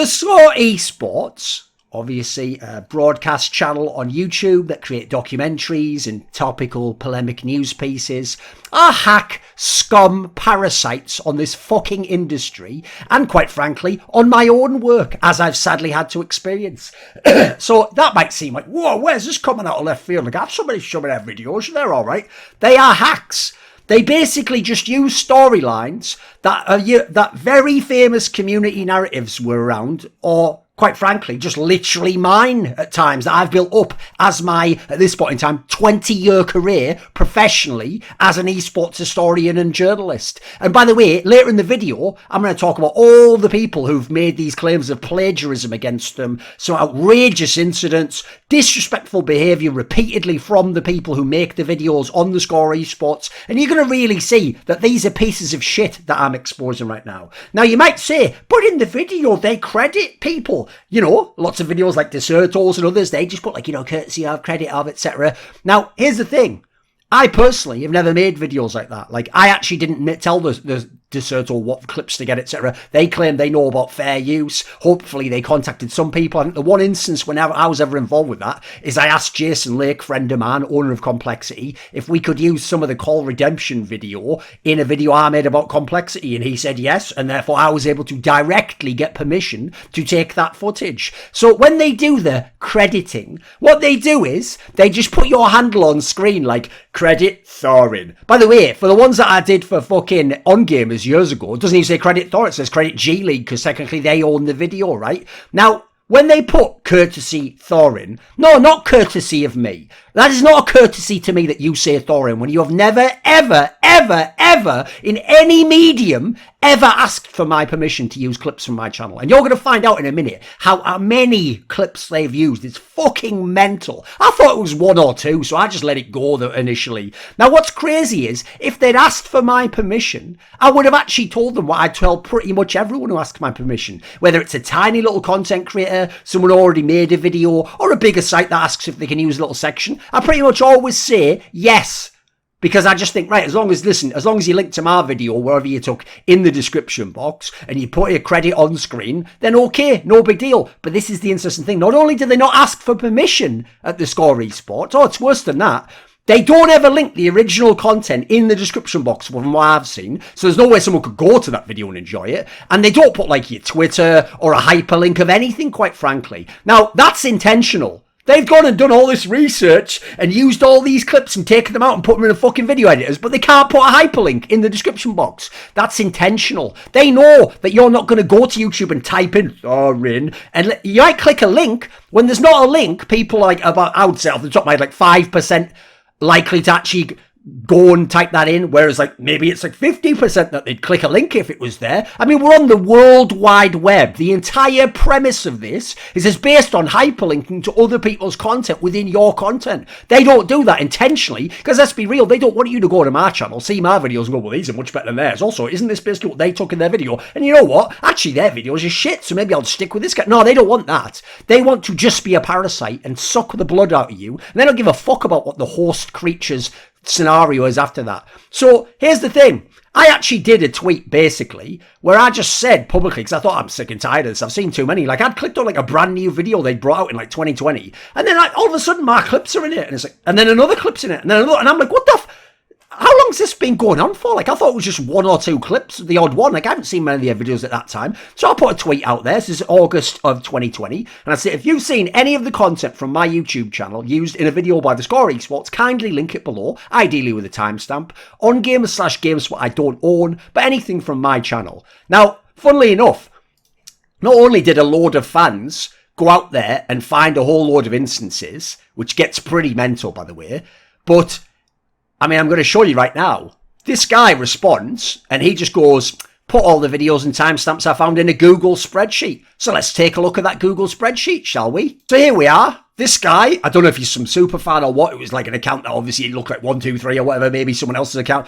theScore esports, obviously a broadcast channel on YouTube that create documentaries and topical polemic news pieces, I hack Scum parasites on this fucking industry and, quite frankly, on my own work, as I've sadly had to experience. So that might seem like, whoa, where's this coming out of left field? Like, I've somebody showing their videos, they're all right. They are hacks. They basically just use storylines that very famous community narratives were around, or quite frankly, just literally mine at times that I've built up as my, at this point in time, 20-year career professionally as an esports historian and journalist. And by the way, later in the video, I'm going to talk about all the people who've made these claims of plagiarism against them, some outrageous incidents, disrespectful behaviour repeatedly from the people who make the videos on theScore esports, and you're going to really see that these are pieces of shit that I'm exposing right now. Now, you might say, but in the video, they credit people. You know, lots of videos like Desertors and others, they just put like, you know, courtesy of, credit of, etc. Now, here's the thing. I personally have never made videos like that. Like, I actually didn't tell the Desertor what clips to get, etc. They claim they know about fair use. Hopefully they contacted some people. I think the one instance whenever I was ever involved with that is I asked Jason Lake, friend of mine, owner of Complexity, if we could use some of the Call Redemption video in a video I made about Complexity, and he said yes, and therefore I was able to directly get permission to take that footage. So when they do the crediting, what they do is they just put your handle on screen like, credit Thorin. By the way, for the ones that I did for fucking On Gamers years ago, it doesn't even say credit Thorin, it says credit G League, because technically they own the video, right? Now, when they put courtesy Thorin, no, not courtesy of me. That is not a courtesy to me that you say Thorin when you have never, ever, ever, ever in any medium ever asked for my permission to use clips from my channel. And you're going to find out in a minute how many clips they've used. It's fucking mental. I thought it was one or two, so I just let it go initially. Now, what's crazy is, if they'd asked for my permission, I would have actually told them what I tell pretty much everyone who asks my permission. Whether it's a tiny little content creator, someone who already made a video, or a bigger site that asks if they can use a little section, I pretty much always say yes. Because I just think, right, as long as you link to my video, wherever you took, in the description box, and you put your credit on screen, then okay, no big deal. But this is the interesting thing. Not only do they not ask for permission at theScore esports, oh, it's worse than that. They don't ever link the original content in the description box from what I've seen. So there's no way someone could go to that video and enjoy it. And they don't put like your Twitter or a hyperlink of anything, quite frankly. Now, that's intentional. They've gone and done all this research and used all these clips and taken them out and put them in the fucking video editors, but they can't put a hyperlink in the description box. That's intentional. They know that you're not going to go to YouTube and type in Thorin, and you might click a link. When there's not a link, people like, about, I would say off the top of my head, like 5% likely to actually go and type that in, whereas like maybe it's like 50% that they'd click a link if it was there. I mean, we're on the World Wide Web. The entire premise of this is it's based on hyperlinking to other people's content within your content. They don't do that intentionally, because let's be real, they don't want you to go to my channel, see my videos and go, well, these are much better than theirs. Also, isn't this basically what they took in their video? And you know what? Actually, their videos are shit, so maybe I'll stick with this guy. No, they don't want that. They want to just be a parasite and suck the blood out of you, and they don't give a fuck about what the host creature's scenario is after that. So here's the thing. I actually did a tweet basically where I just said publicly, because I thought I'm sick and tired of this, I've seen too many, like I'd clicked on like a brand new video they'd brought out in like 2020, and then like all of a sudden my clips are in it, and it's like, and then another clip's in it, and then another, and I'm like, what the how long's this been going on for? Like, I thought it was just one or two clips, the odd one. Like, I haven't seen many of the videos at that time. So I put a tweet out there. This is August of 2020. And I said, if you've seen any of the content from my YouTube channel used in a video by theScore esports, kindly link it below, ideally with a timestamp. On gamers/games what I don't own, but anything from my channel. Now, funnily enough, not only did a load of fans go out there and find a whole load of instances, which gets pretty mental, by the way, but I mean, I'm going to show you right now. This guy responds, and he just goes, put all the videos and timestamps I found in a Google spreadsheet. So let's take a look at that Google spreadsheet, shall we? So here we are. This guy, I don't know if he's some super fan or what. It was like an account that obviously looked like 123 or whatever, maybe someone else's account.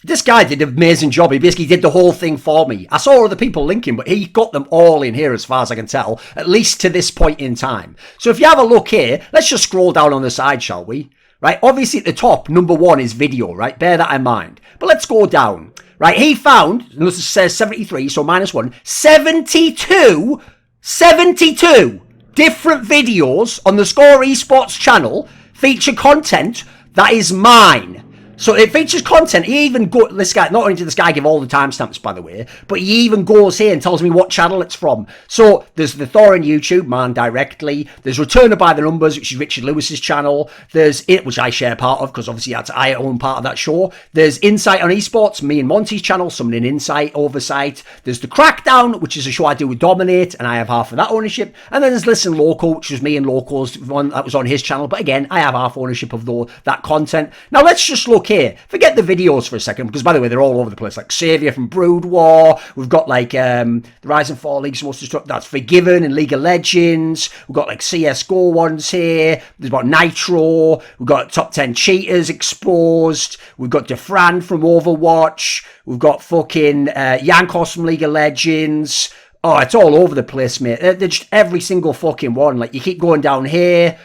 This guy did an amazing job. He basically did the whole thing for me. I saw other people linking, but he got them all in here as far as I can tell, at least to this point in time. So if you have a look here, let's just scroll down on the side, shall we? Right, obviously at the top, number one is video, right? Bear that in mind. But let's go down. Right, he found, and this says 73, so -1, 72 72 different videos on theScore esports channel feature content that is mine. So it features content. He even this guy, not only did this guy give all the timestamps, by the way, but he even goes here and tells me what channel it's from. So there's the Thorin YouTube, man, directly. There's Returner by the Numbers, which is Richard Lewis's channel. There's it, which I share part of, because obviously I own part of that show. There's Insight on Esports, me and Monty's channel, Summoning Insight, Oversight. There's The Crackdown, which is a show I do with Dominate, and I have half of that ownership. And then there's Listen Local, which was me and Local's one that was on his channel. But again, I have half ownership of that content. Now let's just look here. Forget the videos for a second, because by the way, they're all over the place. Like Saviour from Brood War. We've got like the Rise and Fall Leagues, most of stuff. That's Forgiven and League of Legends. We've got like CSGO ones here. There's about Nitro. We've got Top 10 Cheaters exposed. We've got Defran from Overwatch. We've got fucking Yankos from League of Legends. Oh, it's all over the place, mate. They're just every single fucking one. Like you keep going down here.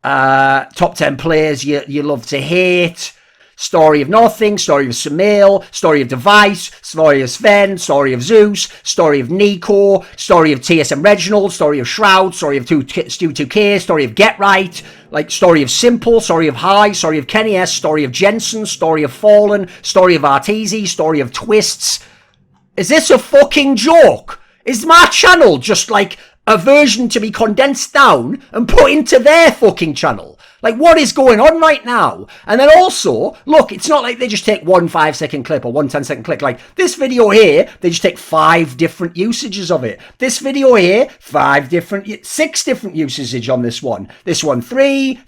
Top 10 players you love to hate. Story of Nothing, Story of Sumail, Story of Device, Story of Sven, Story of Zeus, Story of Nico, Story of TSM Reginald, Story of Shroud, Story of Stu 2K, Story of Get Right, like Story of Simple, Story of High, Story of Kenny S, Story of Jensen, Story of Fallen, Story of Arteezy, Story of Twists. Is this a fucking joke? Is my channel just like a version to be condensed down and put into their fucking channel? Like, what is going on right now? And then also, look, it's not like they just take one 5-second clip or one 10-second clip. Like, this video here, they just take 5 different usages of it. This video here, 6 different usage on this one. This one, 3.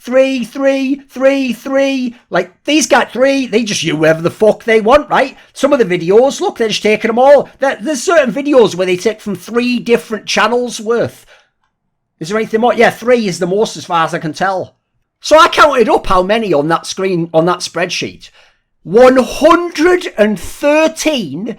Like, these got 3. They just use whatever the fuck they want, right? Some of the videos, look, they're just taking them all. There's certain videos where they take from 3 different channels worth. Is there anything more? Yeah, 3 is the most as far as I can tell. So I counted up how many on that screen, on that spreadsheet. 113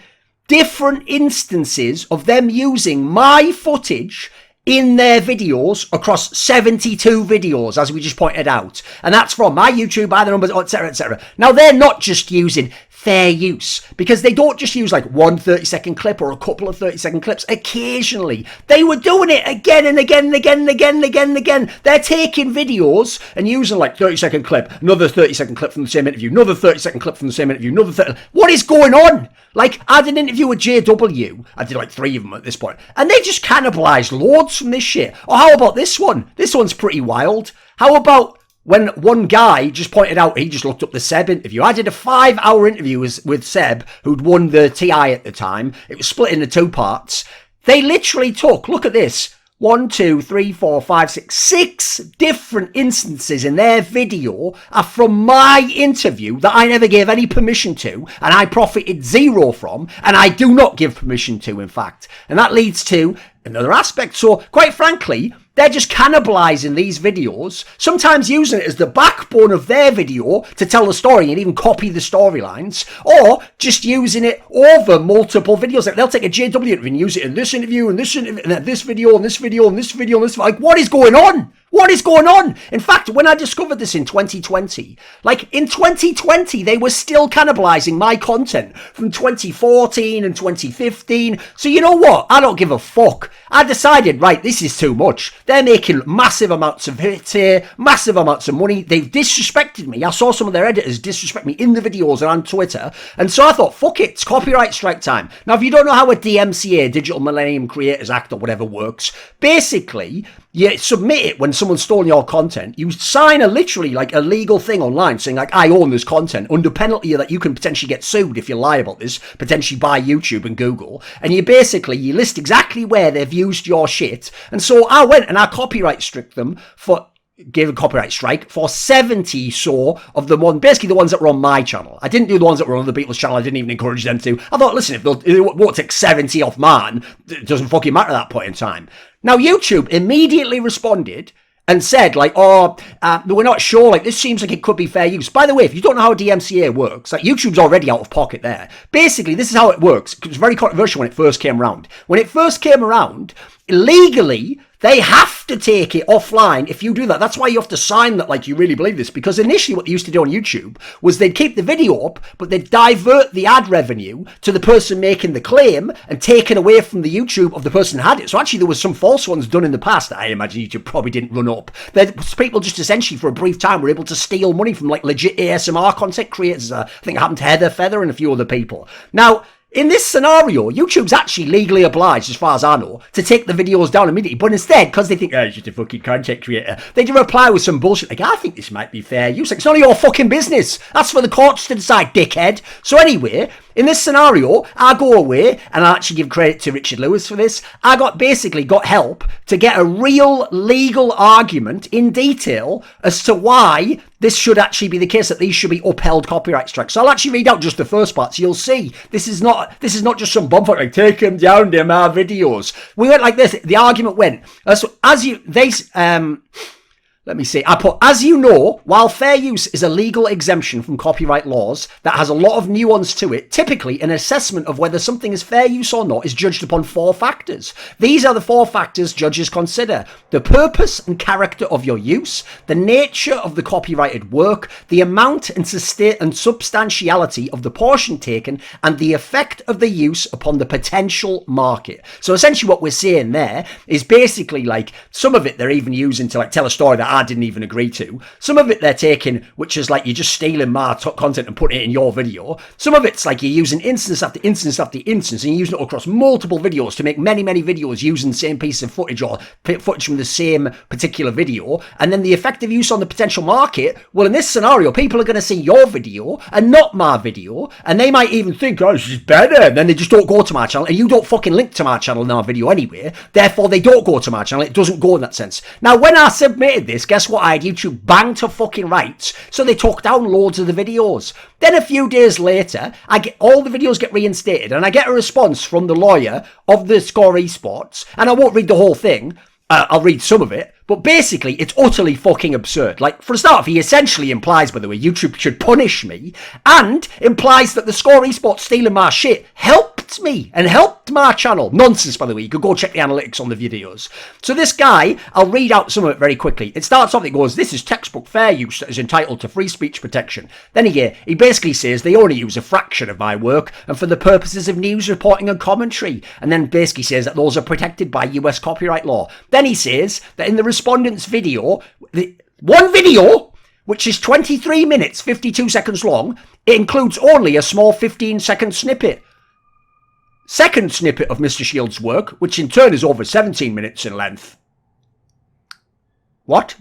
different instances of them using my footage in their videos across 72 videos, as we just pointed out. And that's from my YouTube, by the numbers, etc., etc. Now, they're not just using fair use, because they don't just use like one 30-second clip or a couple of 30-second clips. Occasionally, they were doing it again and again and again and again and again and again. They're taking videos and using like 30-second clip, another 30-second clip from the same interview, another 30-second clip from the same interview, another 30. What is going on? Like, I did an interview with JW. I did like 3 of them at this point. And they just cannibalized loads from this shit. Or how about this one? This one's pretty wild. How about when one guy just pointed out, he just looked up the Seb interview. I did a 5-hour interview with Seb, who'd won the TI at the time. It was split into 2 parts. They literally took, look at this, 1, 2, 3, 4, 5, 6 different instances in their video are from my interview that I never gave any permission to, and I profited 0 from, and I do not give permission to, in fact. And that leads to another aspect. So, quite frankly, they're just cannibalizing these videos, sometimes using it as the backbone of their video to tell the story and even copy the storylines, or just using it over multiple videos. Like, they'll take a JW interview and use it in this interview, and this interview, and then this video, and this video, and this video, and this. Like, what is going on? What is going on? In fact, when I discovered this in 2020, like in 2020, they were still cannibalizing my content from 2014 and 2015. So you know what? I don't give a fuck. I decided, right, this is too much. They're making massive amounts of hits here, massive amounts of money. They've disrespected me. I saw some of their editors disrespect me in the videos and on Twitter. And so I thought, fuck it, it's copyright strike time. Now, if you don't know how a DMCA, Digital Millennium Creators Act or whatever works, basically, you submit it when someone's stolen your content. You sign literally like a legal thing online saying like, I own this content under penalty that you can potentially get sued if you lie about this, potentially by YouTube and Google. And you list exactly where they've used your shit. And so I went and I copyright struck them gave a copyright strike for 70 of the basically the ones that were on my channel. I didn't do the ones that were on other people's channel. I didn't even encourage them to. I thought, listen, if they won't take 70 off mine, it doesn't fucking matter at that point in time. Now, YouTube immediately responded and said, like, we're not sure, like, this seems like it could be fair use. By the way, if you don't know how DMCA works, like, YouTube's already out of pocket there. Basically, this is how it works. It was very controversial when it first came around. When it first came around, legally, they have to take it offline if you do that. That's why you have to sign that, like, you really believe this. Because initially what they used to do on YouTube was they'd keep the video up, but they'd divert the ad revenue to the person making the claim and take it away from the YouTube of the person who had it. So actually there was some false ones done in the past that I imagine YouTube probably didn't run up. That people just essentially for a brief time were able to steal money from like legit ASMR content creators. I think it happened to Heather Feather and a few other people. Now, in this scenario, YouTube's actually legally obliged, as far as I know, to take the videos down immediately. But instead, because they think, it's just a fucking content creator, they do reply with some bullshit like, I think this might be fair use. Like, it's none of your fucking business. That's for the courts to decide, dickhead. So anyway, in this scenario, I go away, and I actually give credit to Richard Lewis for this. I basically got help to get a real legal argument in detail as to why this should actually be the case, that these should be upheld copyright strikes. So I'll actually read out just the first part, so you'll see this is not just some bumfuck like take them down, them our videos. We went like this. The argument went let me see. I put, as you know, while fair use is a legal exemption from copyright laws that has a lot of nuance to it, typically an assessment of whether something is fair use or not is judged upon 4 factors. These are the 4 factors judges consider: the purpose and character of your use, the nature of the copyrighted work, the amount and substantiality of the portion taken, and the effect of the use upon the potential market. So essentially what we're saying there is basically like some of it they're even using to like tell a story that I didn't even agree to. Some of it they're taking, which is like you're just stealing my content and putting it in your video. Some of it's like you're using instance after instance after instance, and you're using it across multiple videos to make many, many videos using the same piece of footage or footage from the same particular video. And then the effective use on the potential market, well, in this scenario, people are going to see your video and not my video, and they might even think, oh, this is better, and then they just don't go to my channel, and you don't fucking link to my channel in our video anyway, therefore they don't go to my channel. It doesn't go in that sense. Now, when I submitted this, guess what I had? YouTube banged to fucking rights, so they took down loads of the videos. Then a few days later, all the videos get reinstated, and I get a response from the lawyer of theScore esports, and I won't read the whole thing. I'll read some of it, but basically it's utterly fucking absurd. Like, for a start, he essentially implies, by the way, YouTube should punish me, and implies that theScore esports stealing my shit helped me and helped my channel. Nonsense, by the way. You could go check the analytics on the videos. So this guy, I'll read out some of it very quickly. It starts off, it goes, this is textbook fair use that is entitled to free speech protection. Then he basically says they only use a fraction of my work and for the purposes of news reporting and commentary. And then basically says that those are protected by US copyright law. Then he says that in the respondent's video, one video, which is 23 minutes, 52 seconds long, it includes only a small 15-second snippet. Second snippet of Mr. Shields' work, which in turn is over 17 minutes in length. What?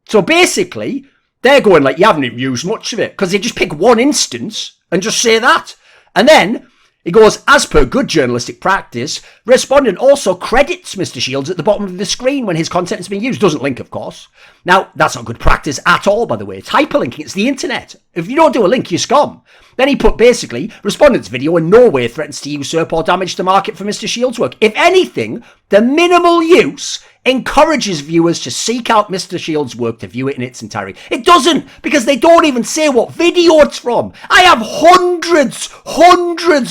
So basically, they're going like, you haven't even used much of it, because they just pick one instance and just say that. And then he goes, as per good journalistic practice, respondent also credits Mr. Shields at the bottom of the screen when his content is being used. Doesn't link, of course. Now, that's not good practice at all, by the way. It's hyperlinking. It's the internet. If you don't do a link, you scum. Then he put, basically, respondent's video in no way threatens to usurp or damage the market for Mr. Shields' work. If anything, the minimal use encourages viewers to seek out Mr. Shields' work to view it in its entirety. It doesn't, because they don't even say what video it's from. I have hundreds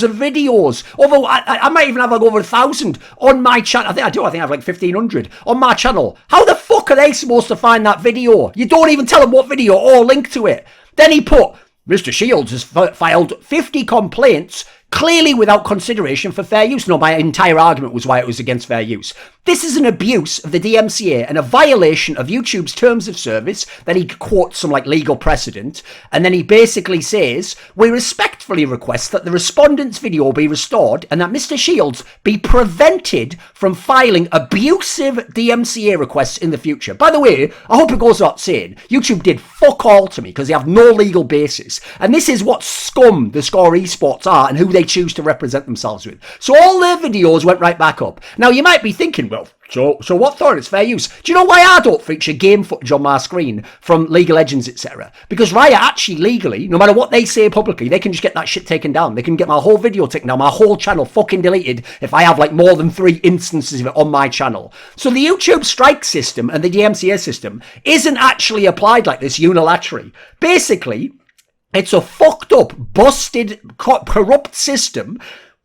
of videos. Although I might even have like over 1,000 on my channel. I think I have like 1,500 on my channel. How the fuck are they supposed to find that video? You don't even tell them what video or link to it. Then he put, Mr. Shields has filed 50 complaints, clearly without consideration for fair use. No, my entire argument was why it was against fair use. This is an abuse of the DMCA and a violation of YouTube's terms of service. Then he quotes some like legal precedent, and then he basically says, we respectfully request that the respondent's video be restored and that Mr. Shields be prevented from filing abusive DMCA requests in the future. By the way, I hope it goes without saying, YouTube did fuck all to me because they have no legal basis. And this is what Scum, theScore esports are, and who they choose to represent themselves with. So all their videos went right back up. Now you might be thinking, well, so what, Thorin? It's fair use. Do you know why I don't feature game footage on my screen from League of Legends, etc.? Because Riot actually legally, no matter what they say publicly, they can just get that shit taken down. They can get my whole video taken down, my whole channel fucking deleted if I have like more than 3 instances of it on my channel. So the YouTube strike system and the DMCA system isn't actually applied like this unilaterally. Basically, it's a fucked up, busted, corrupt system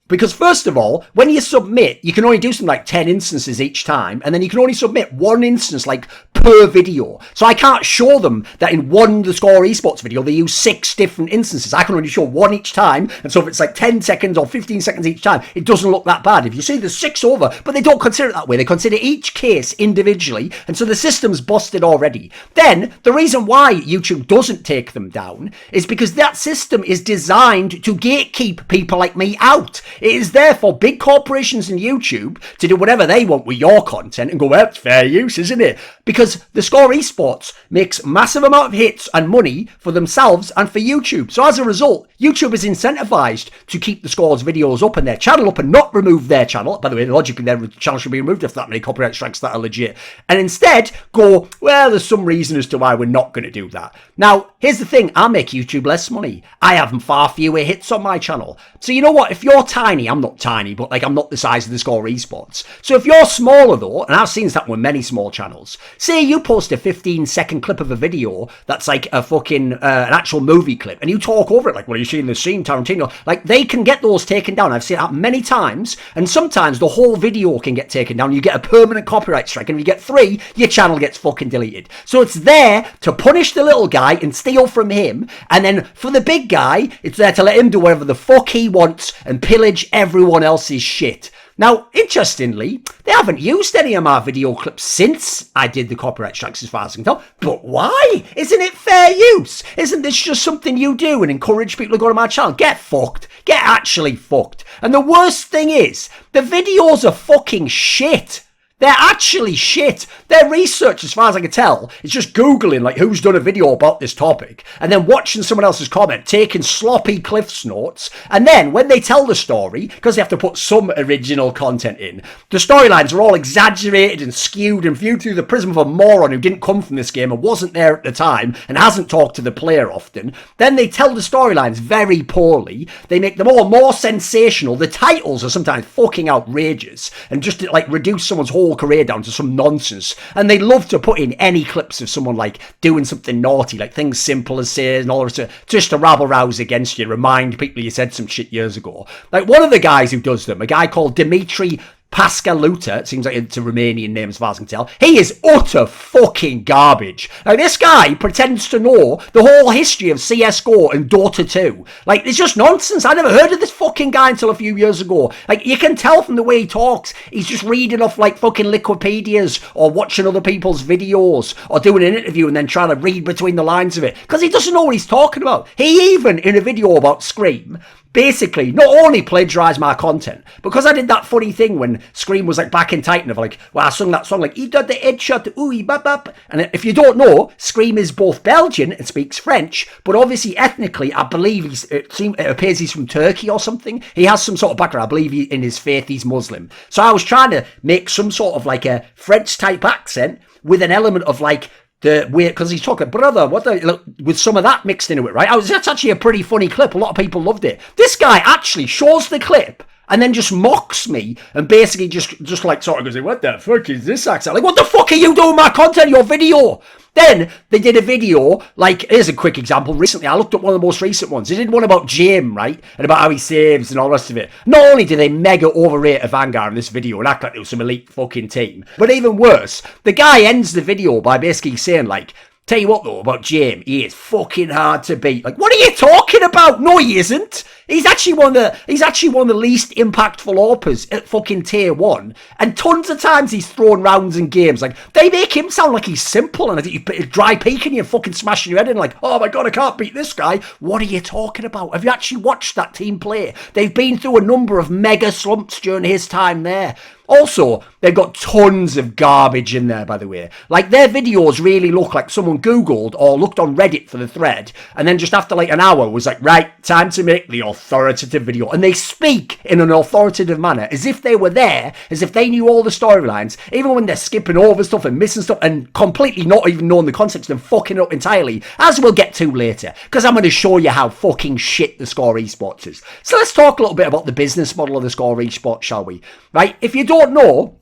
Because first of all, when you submit, you can only do something like 10 instances each time, and then you can only submit one instance like per video. So I can't show them that in one theScore esports video they use 6 different instances. I can only show one each time, and so if it's like 10 seconds or 15 seconds each time, it doesn't look that bad. If you see there's 6 over, but they don't consider it that way. They consider each case individually, and so the system's busted already. Then, the reason why YouTube doesn't take them down is because that system is designed to gatekeep people like me out. It is there for big corporations in YouTube to do whatever they want with your content and go, well, it's fair use, isn't it? Because theScore esports makes massive amount of hits and money for themselves and for YouTube. So as a result, YouTube is incentivized to keep theScore's videos up and their channel up and not remove their channel. By the way, logically, their channel should be removed if that many copyright strikes that are legit. And instead go, well, there's some reason as to why we're not going to do that. Now, here's the thing. I make YouTube less money. I have far fewer hits on my channel. So you know what? If you're tiny, I'm not tiny, but like I'm not the size of theScore esports. So if you're smaller though, and I've seen that with many small channels, say you post a 15-second clip of a video that's like a fucking an actual movie clip, and you talk over it like, well, you see in the scene Tarantino, like they can get those taken down. I've seen that many times, and sometimes the whole video can get taken down. You get a permanent copyright strike, and if you get 3, your channel gets fucking deleted. So it's there to punish the little guy and steal from him, and then for the big guy, it's there to let him do whatever the fuck he wants and pillage everyone else's shit. Now, interestingly, they haven't used any of my video clips since I did the copyright strikes as far as I can tell. But why? Isn't it fair use? Isn't this just something you do and encourage people to go to my channel? Get fucked. Get actually fucked. And the worst thing is, the videos are fucking shit. They're actually shit. Their research, as far as I can tell, is just Googling, like, who's done a video about this topic, and then watching someone else's comment, taking sloppy Cliff's notes, and then, when they tell the story, because they have to put some original content in, the storylines are all exaggerated and skewed and viewed through the prism of a moron who didn't come from this game and wasn't there at the time and hasn't talked to the player often. Then they tell the storylines very poorly. They make them all more sensational. The titles are sometimes fucking outrageous and just, like, reduce someone's whole career down to some nonsense. And they love to put in any clips of someone like doing something naughty, like things simple as saying and all the rest of it, just to rabble rouse against you, remind people you said some shit years ago. Like one of the guys who does them, a guy called Dimitri Pascaluta, it seems like it's a Romanian name as far as I can tell. He is utter fucking garbage. Like, this guy pretends to know the whole history of CSGO and Dota 2. Like, it's just nonsense. I never heard of this fucking guy until a few years ago. Like, you can tell from the way he talks, he's just reading off, like, fucking Wikipedias or watching other people's videos or doing an interview and then trying to read between the lines of it. Because he doesn't know what he's talking about. He even, in a video about Scream, basically not only plagiarised my content, because I did that funny thing when Scream was like back in Titan of like, well, I sung that song like, he did the headshot, ooh, bap, bap. And if you don't know, Scream is both Belgian and speaks French, but obviously ethnically, I believe it appears he's from Turkey or something. He has some sort of background. I believe in his faith, he's Muslim. So I was trying to make some sort of like a French type accent with an element of like, the weird, because he's talking, brother, what the, look, with some of that mixed into it, right? That's actually a pretty funny clip. A lot of people loved it. This guy actually shows the clip and then just mocks me and basically just like sort of goes, what the fuck is this accent? Like, what the fuck are you doing with my content, your video? Then they did a video, like, here's a quick example. Recently, I looked up one of the most recent ones. They did one about Jim, right? And about how he saves and all the rest of it. Not only did they mega overrate a Vanguard in this video and act like it was some elite fucking team, but even worse, the guy ends the video by basically saying, like, tell you what though, about Jim, he is fucking hard to beat. Like, what are you talking about? No, he isn't. He's actually one of the least impactful AWPers at fucking tier 1. And tons of times he's thrown rounds in games. Like, they make him sound like he's simple and he's dry peeking you and fucking smashing your head in like, oh my god, I can't beat this guy. What are you talking about? Have you actually watched that team play? They've been through a number of mega slumps during his time there. Also, they've got tons of garbage in there, by the way. Like, their videos really look like someone Googled or looked on Reddit for the thread, and then just after like an hour was like, right, time to make the authoritative video. And they speak in an authoritative manner, as if they were there, as if they knew all the storylines, even when they're skipping over stuff and missing stuff and completely not even knowing the context and fucking it up entirely, as we'll get to later, because I'm going to show you how fucking shit theScore esports is. So let's talk a little bit about the business model of theScore esports, shall we? Right, if you don't know,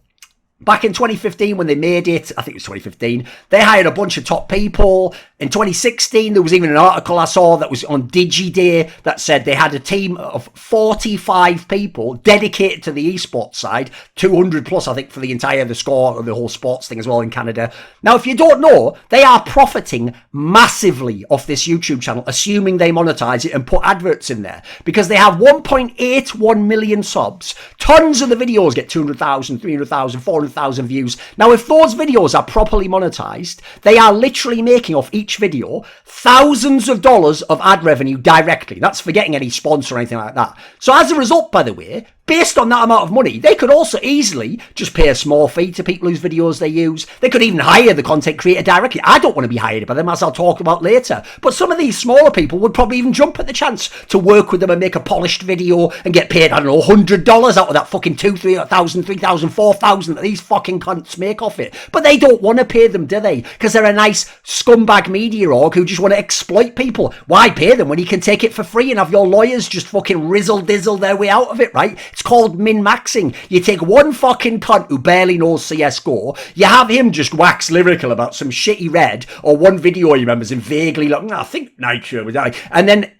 Back in 2015, when they made it, I think it was 2015, they hired a bunch of top people. In 2016, there was even an article I saw that was on DigiDay that said they had a team of 45 people dedicated to the esports side, 200 plus, I think, for the theScore, the whole sports thing as well in Canada. Now, if you don't know, they are profiting massively off this YouTube channel, assuming they monetize it and put adverts in there, because they have 1.81 million subs. Tons of the videos get 200,000, 300,000, 400,000 views. Now, if those videos are properly monetized, they are literally making off each video thousands of dollars of ad revenue directly. That's forgetting any sponsor or anything like that. So as a result, by the way, based on that amount of money, they could also easily just pay a small fee to people whose videos they use. They could even hire the content creator directly. I don't want to be hired by them, as I'll talk about later. But some of these smaller people would probably even jump at the chance to work with them and make a polished video and get paid, I don't know, $100 out of that fucking $2,000, $3,000, $3,000, $4,000 that these fucking cunts make off it. But they don't want to pay them, do they? Because they're a nice scumbag media org who just want to exploit people. Why pay them when you can take it for free and have your lawyers just fucking rizzle-dizzle their way out of it, right? It's called min-maxing. You take one fucking cunt who barely knows CSGO, you have him just wax lyrical about some shitty red, or one video he remembers and vaguely like, I think Nitro was that. And then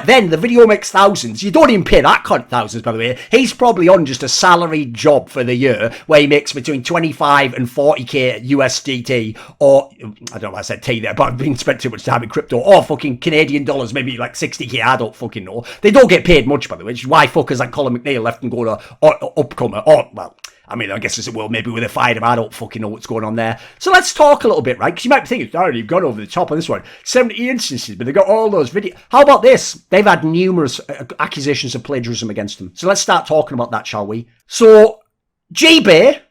then the video makes thousands. You don't even pay that cunt thousands, by the way. He's probably on just a salaried job for the year where he makes between 25 and 40k USDT, or I don't know why I said T there, but I've been spent too much time in crypto, or fucking Canadian dollars, maybe like 60k. I don't fucking know. They don't get paid much, by the way, which is why fuckers like Colin McNeil left and go to Upcomer, or, well, I mean, I guess as it will, maybe with a fired him, I don't fucking know what's going on there. So let's talk a little bit, right? Because you might be thinking, oh, you've gone over the top on this one. 70 instances, but they got all those videos. How about this? They've had numerous accusations of plagiarism against them. So let's start talking about that, shall we? So, gbay,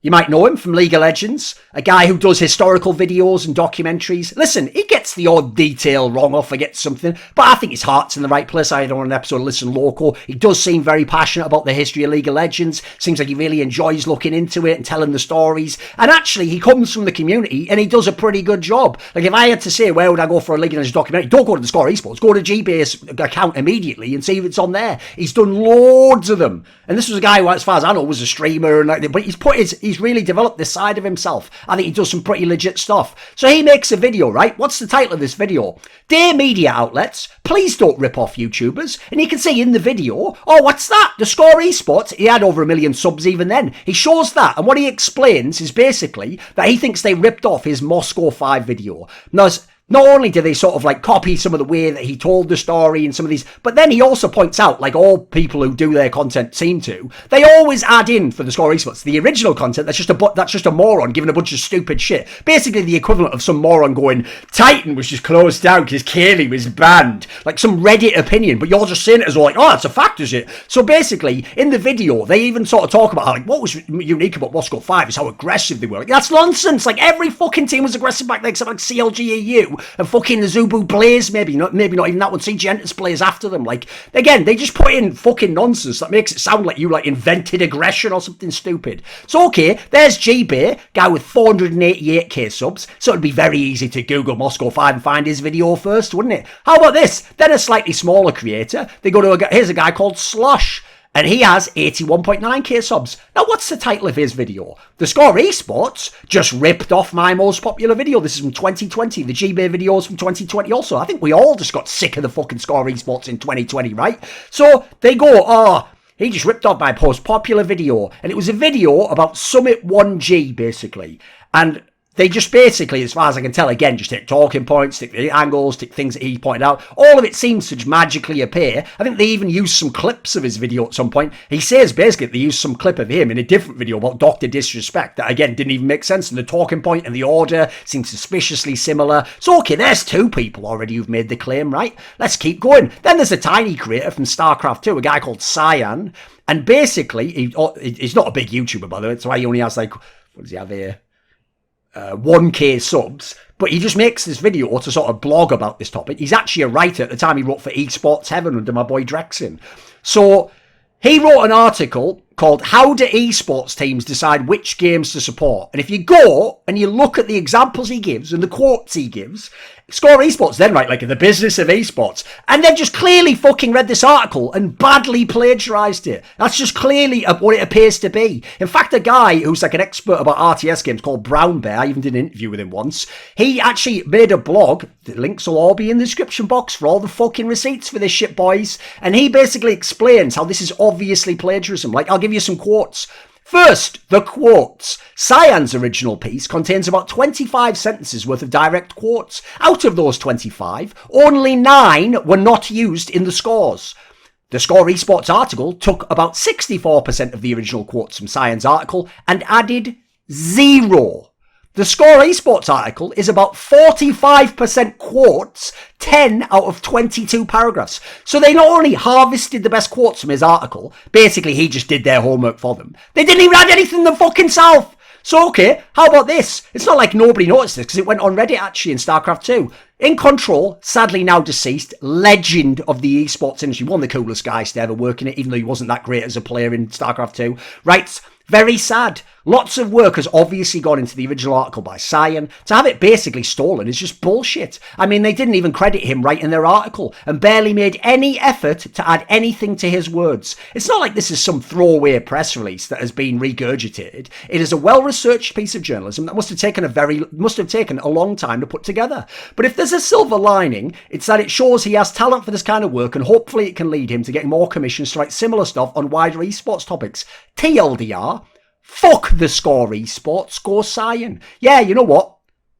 you might know him from League of Legends, a guy who does historical videos and documentaries. Listen, he gets the odd detail wrong or forgets something, but I think his heart's in the right place. I had on an episode of Listen Local. He does seem very passionate about the history of League of Legends. Seems like he really enjoys looking into it and telling the stories. And actually, he comes from the community and he does a pretty good job. Like, if I had to say, where would I go for a League of Legends documentary? Don't go to theScore esports. Go to gbay's account immediately and see if it's on there. He's done loads of them. And this was a guy who, as far as I know, was a streamer. And but he's really developed this side of himself. I think he does some pretty legit stuff. So he makes a video, right? What's the title of this video? Dear media outlets, please don't rip off YouTubers. And you can see in the video, oh, what's that? theScore esports. He had over 1 million subs even then. He shows that. And what he explains is basically that he thinks they ripped off his Moscow 5 video. Now, not only do they sort of like copy some of the way that he told the story and some of these, but then he also points out, like all people who do their content seem to, they always add in for theScore esports the original content that's just a moron giving a bunch of stupid shit. Basically the equivalent of some moron going, Titan was just closed down because Kaylee was banned. Like some Reddit opinion, but you're just saying it as like, oh, that's a fact, is it? So basically, in the video, they even sort of talk about how, like, what was unique about Moscow 5 is how aggressive they were. Like, that's nonsense. Like, every fucking team was aggressive back then, except like CLGEU. And fucking Zubu Blaze, maybe not even that one. CG Entus Blaze after them. Like, again, they just put in fucking nonsense that makes it sound like you like invented aggression or something stupid. So okay, there's gbay, guy with 488k subs. So it'd be very easy to Google Moscow 5 and find his video first, wouldn't it? How about this? Then a slightly smaller creator. They go to here's a guy called Slush. And he has 81.9k subs. Now, what's the title of his video? theScore esports just ripped off my most popular video. This is from 2020. The gbay video is from 2020 also. I think we all just got sick of the fucking Score esports in 2020, right? So they go, oh, he just ripped off my most popular video. And it was a video about Summit 1G, basically. And they just basically, as far as I can tell, again, just take talking points, take the angles, take things that he pointed out. All of it seems to just magically appear. I think they even used some clips of his video at some point. He says basically they used some clip of him in a different video about Dr. Disrespect that, again, didn't even make sense. And the talking point and the order seemed suspiciously similar. So, okay, there's 2 people already who've made the claim, right? Let's keep going. Then there's a tiny creator from StarCraft 2, a guy called Cyan. And basically, he's not a big YouTuber, by the way. That's why he only has, like, what does he have here? 1k subs, but he just makes this video to sort of blog about this topic. He's actually a writer. At the time he wrote for Esports Heaven under my boy Drexin. So he wrote an article called How Do Esports Teams Decide Which Games to Support? And if you go and you look at the examples he gives and the quotes he gives, Score Esports then, right, like the business of esports, and they've just clearly fucking read this article and badly plagiarised it. That's just clearly what it appears to be. In fact, a guy who's like an expert about RTS games called Brownbear, I even did an interview with him once, he actually made a blog, the links will all be in the description box for all the fucking receipts for this shit, boys, and he basically explains how this is obviously plagiarism. Like, I'll give you some quotes. First, the quotes. Cyan's original piece contains about 25 sentences worth of direct quotes. Out of those 25, only 9 were not used in the scores. The Score Esports article took about 64% of the original quotes from Cyan's article and added 0. The Score Esports article is about 45% quotes, 10 out of 22 paragraphs. So they not only harvested the best quotes from his article, basically he just did their homework for them. They didn't even add anything them fucking self. So okay, how about this? It's not like nobody noticed this because it went on Reddit actually in StarCraft 2. In Control, sadly now deceased, legend of the esports industry, one of the coolest guys to ever work in it, even though he wasn't that great as a player in StarCraft 2, writes, very sad. Lots of work has obviously gone into the original article by Cyan. To have it basically stolen is just bullshit. I mean, they didn't even credit him writing their article and barely made any effort to add anything to his words. It's not like this is some throwaway press release that has been regurgitated. It is a well-researched piece of journalism that must have taken a long time to put together. But if there's a silver lining, it's that it shows he has talent for this kind of work and hopefully it can lead him to getting more commissions to write similar stuff on wider esports topics. TLDR, fuck the Score Esports, go Cyan. Yeah, you know what?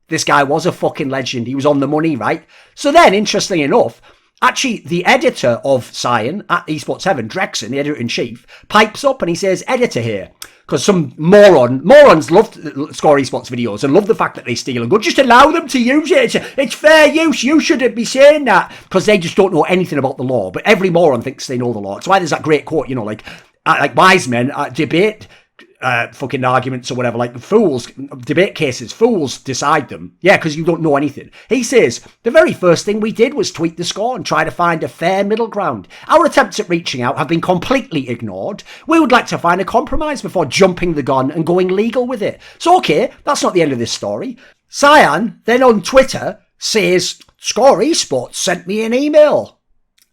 This guy was a fucking legend. He was on the money, right? So then, interestingly enough, actually, the editor of Cyan at Esports Heaven, Drexen, the editor-in-chief, pipes up and he says, editor here. Because some morons love Score Esports videos and love the fact that they steal and go, just allow them to use it. It's fair use. You shouldn't be saying that. Because they just don't know anything about the law. But every moron thinks they know the law. That's why there's that great quote, you know, like wise men debate fucking arguments or whatever, like fools, debate cases, fools decide them. Yeah, because you don't know anything. He says, the very first thing we did was tweet the score and try to find a fair middle ground. Our attempts at reaching out have been completely ignored. We would like to find a compromise before jumping the gun and going legal with it. So, okay, that's not the end of this story. Cyan then on Twitter says, Score Esports sent me an email.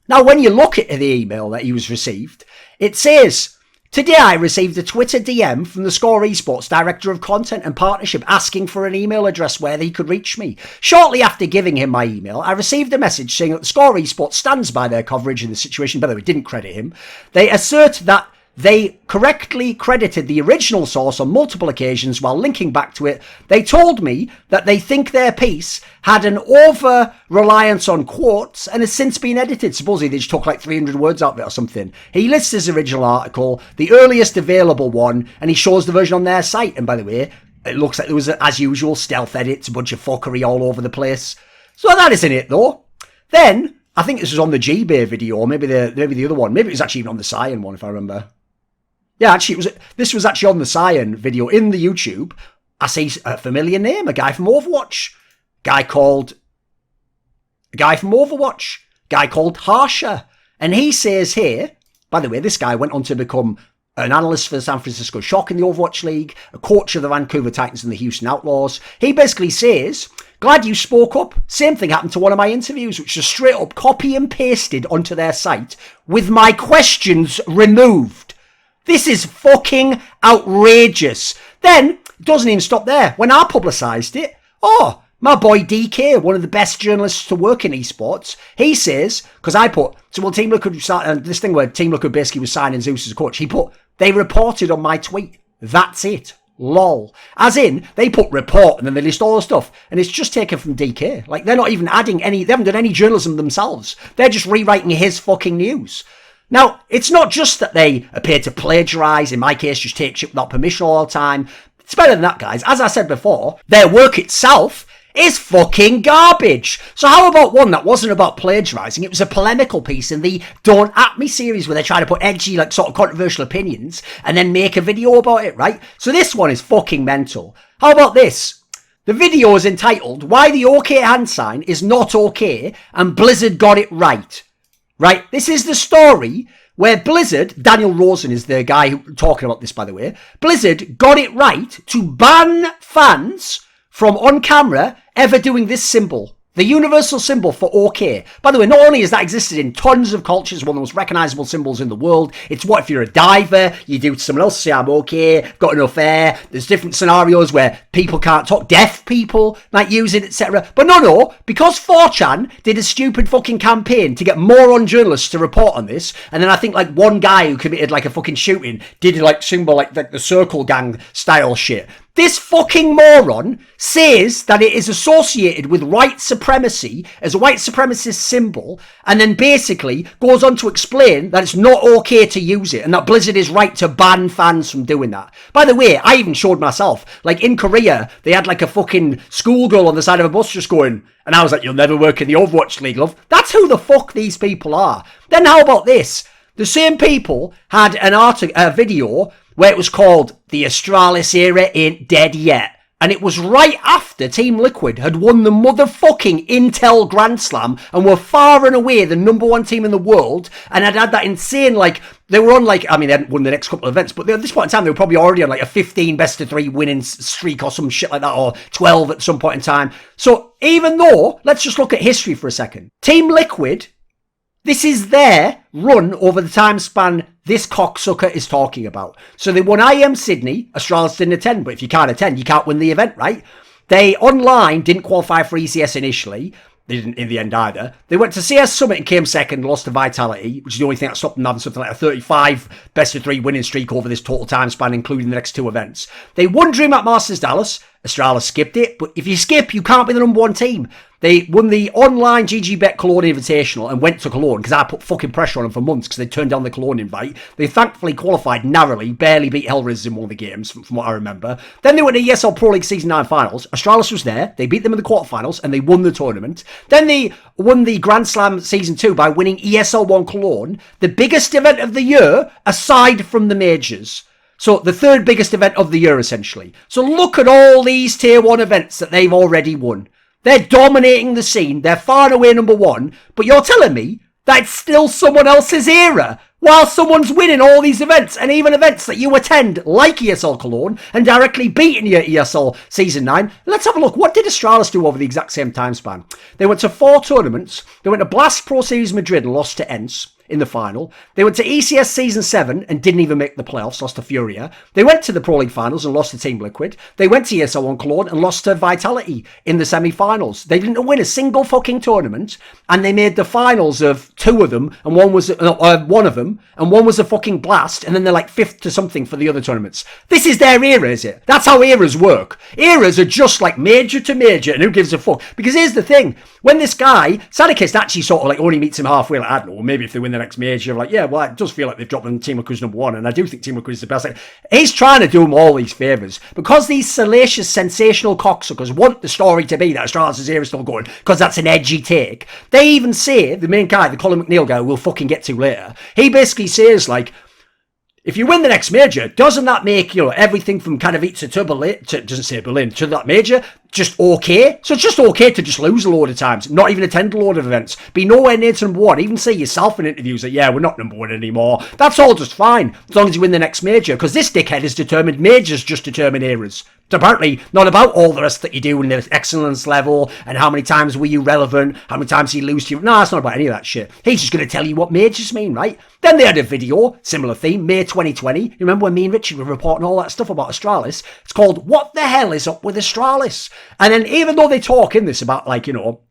Now, when you look at the email that he was received, it says, today I received a Twitter DM from the Score Esports Director of Content and Partnership asking for an email address where he could reach me. Shortly after giving him my email, I received a message saying that the Score Esports stands by their coverage in the situation. By the way, didn't credit him. They assert that they correctly credited the original source on multiple occasions while linking back to it. They told me that they think their piece had an over-reliance on quotes and has since been edited. Supposedly they just took like 300 words out of it or something. He lists his original article, the earliest available one, and he shows the version on their site. And by the way, it looks like there was, as usual, stealth edits, a bunch of fuckery all over the place. So that isn't it, though. Then, I think this was on the gbay video, or maybe the other one. Maybe it was actually even on the Cyan one, if I remember. Yeah, actually, this was actually on the Cyan video in the YouTube. I see a familiar name, a guy from Overwatch. Guy called Harsher. And he says here, by the way, this guy went on to become an analyst for the San Francisco Shock in the Overwatch League, a coach of the Vancouver Titans and the Houston Outlaws. He basically says, glad you spoke up. Same thing happened to one of my interviews, which is straight up copy and pasted onto their site with my questions removed. This is fucking outrageous. Then, it doesn't even stop there. When I publicised it, my boy DK, one of the best journalists to work in esports, he says, because I put, so well, Team Liquid, this thing where Team Liquid basically was signing Zeus as a coach, he put, they reported on my tweet. That's it. Lol. As in, they put report and then they list all the stuff, and it's just taken from DK. Like, they're not even adding any, they haven't done any journalism themselves. They're just rewriting his fucking news. Now, it's not just that they appear to plagiarise, in my case, just take shit without permission all the time. It's better than that, guys. As I said before, their work itself is fucking garbage. So how about one that wasn't about plagiarising? It was a polemical piece in the Don't At Me series where they try to put edgy, like, sort of controversial opinions and then make a video about it, right? So this one is fucking mental. How about this? The video is entitled, Why the OK Hand Sign is Not OK and Blizzard Got It Right. Right, this is the story where Blizzard, Daniel Rosen is the guy talking about this, by the way, Blizzard got it right to ban fans from on camera ever doing this symbol. The universal symbol for OK. By the way, not only has that existed in tons of cultures, one of the most recognisable symbols in the world, it's what if you're a diver, you do to someone else, say I'm OK, got enough air, there's different scenarios where people can't talk, deaf people might use it, etc. But no, because 4chan did a stupid fucking campaign to get moron journalists to report on this, and then I think like one guy who committed like a fucking shooting did like symbol like the circle gang style shit. This fucking moron says that it is associated with white supremacy as a white supremacist symbol, and then basically goes on to explain that it's not okay to use it and that Blizzard is right to ban fans from doing that. By the way, I even showed myself, like in Korea, they had like a fucking schoolgirl on the side of a bus just going, and I was like, you'll never work in the Overwatch League, love. That's who the fuck these people are. Then how about this? The same people had a video where it was called The Astralis Era Ain't Dead Yet. And it was right after Team Liquid had won the motherfucking Intel Grand Slam and were far and away the number one team in the world and had that insane, like, they were on like, I mean, they hadn't won the next couple of events, but at this point in time, they were probably already on like a 15 best-of-3 winning streak or some shit like that, or 12 at some point in time. So even though, let's just look at history for a second. Team Liquid, this is their run over the time span this cocksucker is talking about. So they won IM Sydney. Astralis didn't attend, but if you can't attend, you can't win the event, right? They online didn't qualify for ECS initially. They didn't in the end either. They went to CS Summit and came second, lost to Vitality, which is the only thing that stopped them having something like a 35 best-of-3 winning streak over this total time span, including the next two events. They won DreamHack Masters Dallas. Astralis skipped it, but if you skip, you can't be the number one team. They won the online GGBet Cologne Invitational and went to Cologne because I put fucking pressure on them for months because they turned down the Cologne invite. They thankfully qualified narrowly, barely beat Hellraisers in one of the games, from what I remember. Then they went to ESL Pro League Season 9 finals. Astralis was there. They beat them in the quarterfinals and they won the tournament. Then they won the Grand Slam Season 2 by winning ESL 1 Cologne, the biggest event of the year aside from the majors. So the third biggest event of the year, essentially. So look at all these Tier 1 events that they've already won. They're dominating the scene. They're far and away number one. But you're telling me that it's still someone else's era while someone's winning all these events, and even events that you attend, like ESL Cologne, and directly beating your ESL Season 9. Let's have a look. What did Astralis do over the exact same time span? They went to 4 tournaments. They went to Blast Pro Series Madrid and lost to ENCE in the final. They went to ECS Season 7 and didn't even make the playoffs, lost to Furia. They went to the Pro League finals and lost to Team Liquid. They went to ESL 1 Cologne and lost to Vitality in the semi-finals. They didn't win a single fucking tournament, and they made the finals of 2 of them, and one was one of them, and one was a fucking blast, and then they're like 5th to something for the other tournaments. This is their era, is it? That's how eras work. Eras are just like major to major, and who gives a fuck? Because here's the thing, when this guy, Sadikist actually sort of like only meets him halfway, like, I don't know, maybe if they win the next major, you're like, yeah, well, it does feel like they've dropped them Team Liquid's number one, and I do think Team Liquid is the best. Like, he's trying to do them all these favours because these salacious, sensational cocksuckers want the story to be that Astralis' era is still going because that's an edgy take. They even say, the main guy, the Colin McNeil guy, we'll fucking get to later, he basically says, like, if you win the next major, doesn't that make, you know, everything from Katowice to Berlin, doesn't say Berlin, to that major, just okay? So it's just okay to just lose a load of times, not even attend a load of events, be nowhere near to number one, even say yourself in interviews that, yeah, we're not number one anymore. That's all just fine, as long as you win the next major, because this dickhead has determined majors just determine eras. It's apparently not about all the rest that you do in the excellence level, and how many times were you relevant, how many times did you lose to you. No, it's not about any of that shit. He's just going to tell you what majors mean, right? Then they had a video, similar theme, May 2020. You remember when me and Richard were reporting all that stuff about Astralis? It's called What the Hell is Up with Astralis? And then even though they talk in this about, like, you know,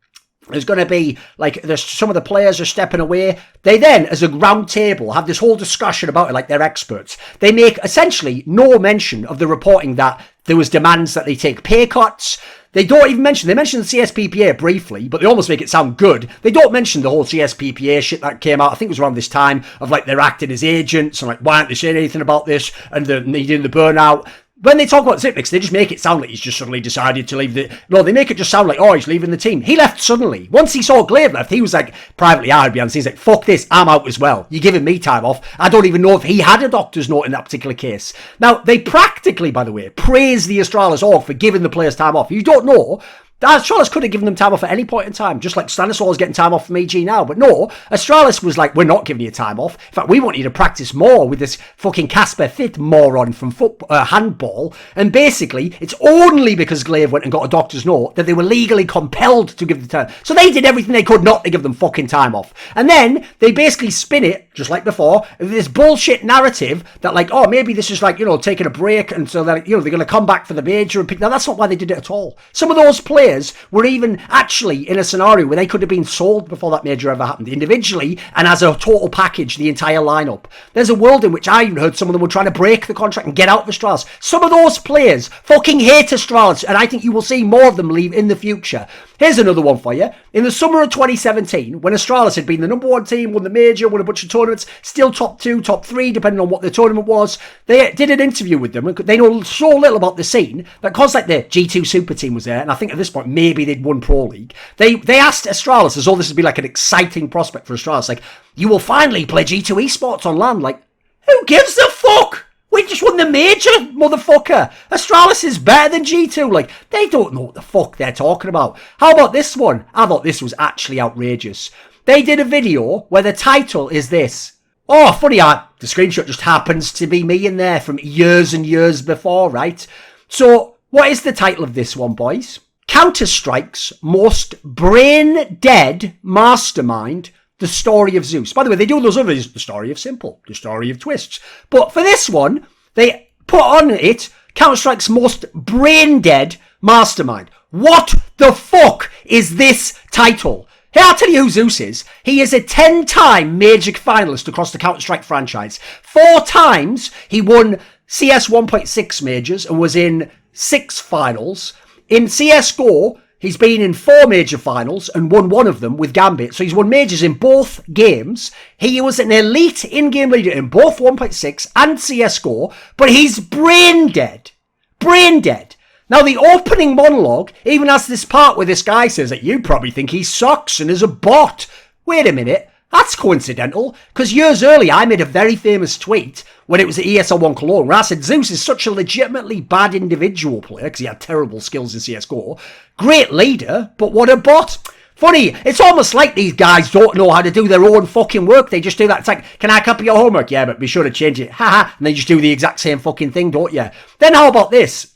there's going to be, like, there's some of the players are stepping away. They then, as a round table, have this whole discussion about it like they're experts. They make essentially no mention of the reporting that there was demands that they take pay cuts. They don't even mention, they mention the CSPPA briefly, but they almost make it sound good. They don't mention the whole CSPPA shit that came out, I think it was around this time, of like they're acting as agents and like, why aren't they saying anything about this? And they're needing the burnout. When they talk about Zipnix, they just make it sound like he's just suddenly decided to leave the... No, they make it just sound like, oh, he's leaving the team. He left suddenly. Once he saw Glaive left, he was like, privately, I'd be on. He's like, fuck this, I'm out as well. You're giving me time off. I don't even know if he had a doctor's note in that particular case. Now, they practically, by the way, praise the Astralis org for giving the players time off. You don't know, Astralis could have given them time off at any point in time, just like Stanislaw is getting time off from EG now. But no, Astralis was like, we're not giving you time off. In fact, we want you to practice more with this fucking Casper Fit moron from handball. And basically, it's only because Glaive went and got a doctor's note that they were legally compelled to give the time. So they did everything they could not to give them fucking time off. And then they basically spin it, just like before, this bullshit narrative that like, oh, maybe this is like, you know, taking a break. And so that, you know, they're going to come back for the major and pick. Now, that's not why they did it at all. Some of those players were even actually in a scenario where they could have been sold before that major ever happened, individually and as a total package, the entire lineup. There's a world in which I even heard some of them were trying to break the contract and get out of Astralis. Some of those players fucking hate Astralis, and I think you will see more of them leave in the future. Here's another one for you. In the summer of 2017, when Astralis had been the number one team, won the major, won a bunch of tournaments, still top 2, top 3, depending on what the tournament was, they did an interview with them. They know so little about the scene that because like the G2 super team was there, and I think at this point maybe they'd won Pro League, they asked Astralis, as though this would be like an exciting prospect for Astralis, like, you will finally play G2 esports on land. Like, who gives a fuck? We just won the major, motherfucker. Astralis is better than G2. Like, they don't know what the fuck they're talking about. How about this one? I thought this was actually outrageous. They did a video where the title is this. Oh, funny how the screenshot just happens to be me in there from years and years before, right? So, what is the title of this one, boys? Counter-Strike's most brain-dead mastermind, the story of Zeus. By the way, they do those others, the story of Simple, the story of Twists. But for this one, they put on it Counter-Strike's most brain-dead mastermind. What the fuck is this title? Here, I'll tell you who Zeus is. He is a 10-time Magic finalist across the Counter-Strike franchise. 4 times he won CS 1.6 majors and was in 6 finals. In CSGO, he's been in 4 major finals and won 1 of them with Gambit. So he's won majors in both games. He was an elite in-game leader in both 1.6 and CSGO, but he's brain dead. Brain dead. Now, the opening monologue even has this part where this guy says that you probably think he sucks and is a bot. Wait a minute. That's coincidental, because years earlier I made a very famous tweet when it was the ESL 1 Cologne where I said Zeus is such a legitimately bad individual player because he had terrible skills in CSGO. Great leader, but what a bot. Funny, it's almost like these guys don't know how to do their own fucking work. They just do that. It's like, can I copy your homework? Yeah, but be sure to change it. Haha. And they just do the exact same fucking thing, don't you? Then how about this?